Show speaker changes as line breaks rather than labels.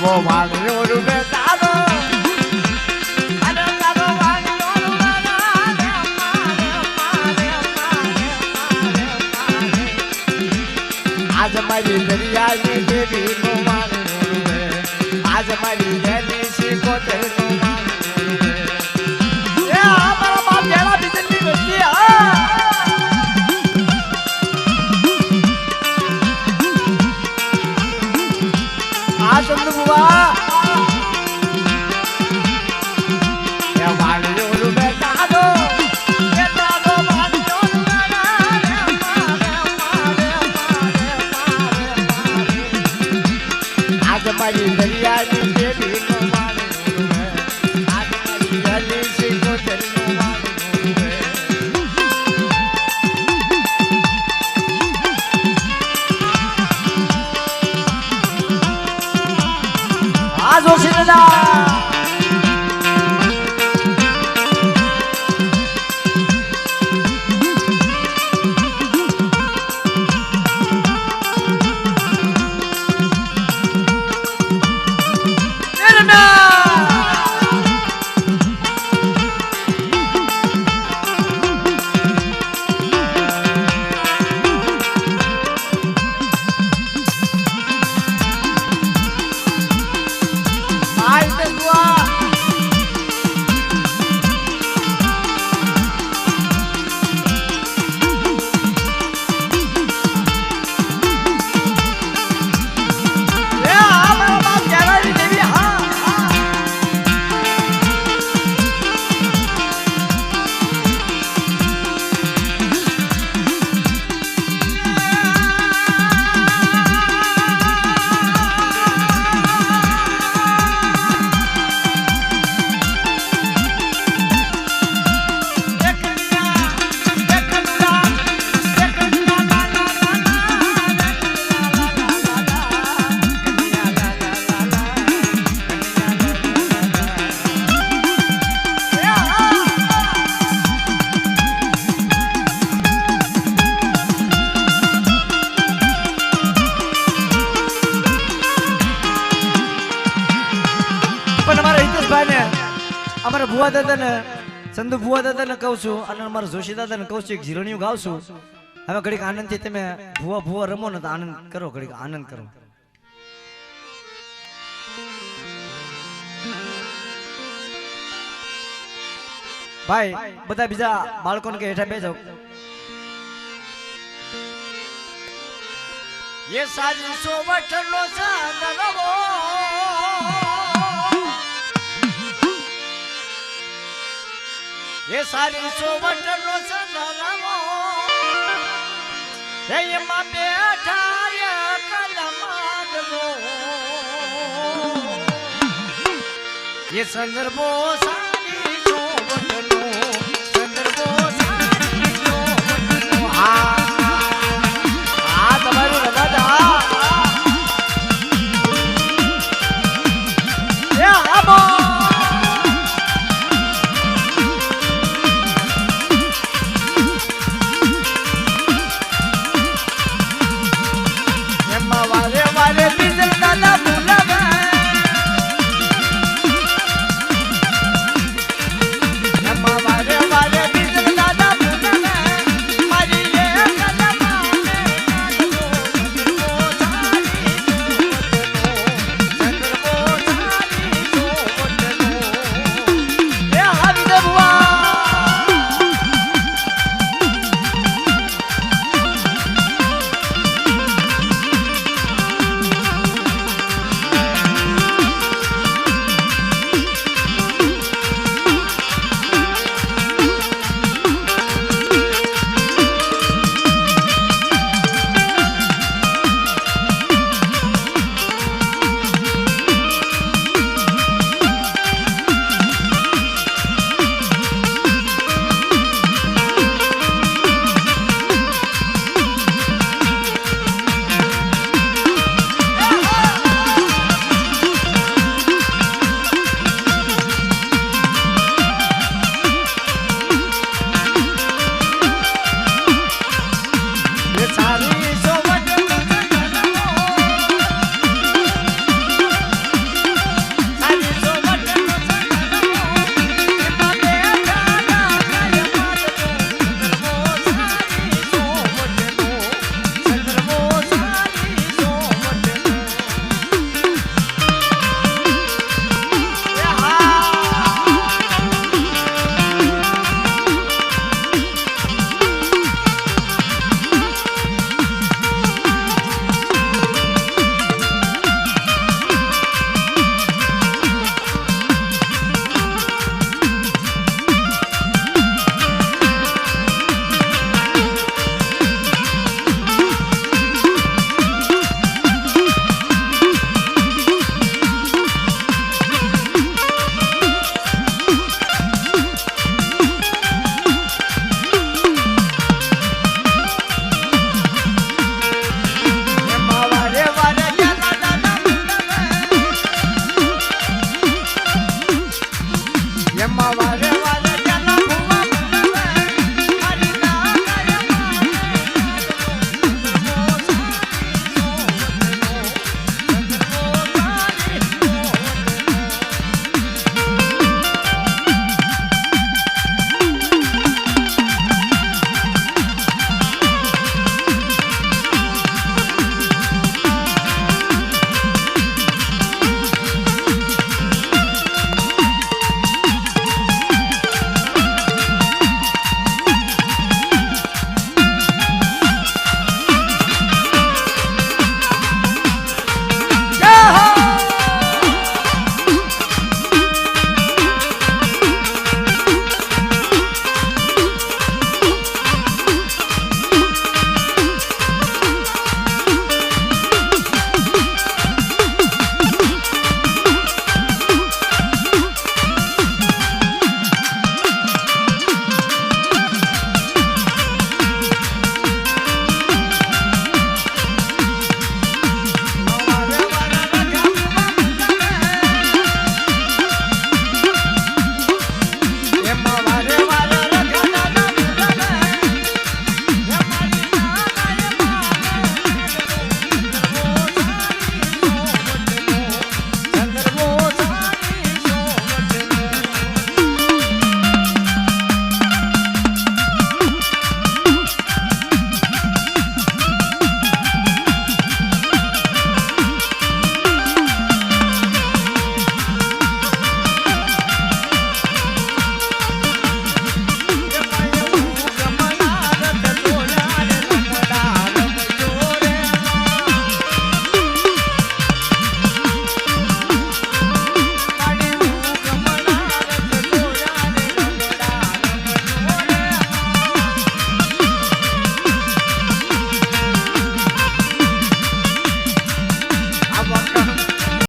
આવો વાળ્યો રૂપે તારો આજ મારી દરિયાની દેવી નો વાળ્યો આજ મારી દેવી શીખોતર નો વાળ્યો એ મારા બાપ જેવા બીજની વસ્તી આ ચંદુ બુવા એ વાળ્યો રૂપે તારો મારી દરિયાની દેવી નો વાળ્યો આજ મારી ગલી શીખોતર નો વાળ્યો આ જોશી દાદા અમારા ભુવા દાદા ને ચંદુ ભુવા દાદા ને કહું છું અને અમારા જોશી દાદા ને કહું છું એક જીરણિયું ગાવ છું હવે ઘડીક આનંદ થી તમે ભુવા ભુવા રમો ને તો આનંદ કરો ઘડીક આનંદ કરો ભાઈ બધા બીજા બાળકોને કે હેઠા બેસો ये सारी सोवट लो सागरवो ये सारी सोवट लो सागरवो ये मां बैठा ये कलमागवो ये संदर्भो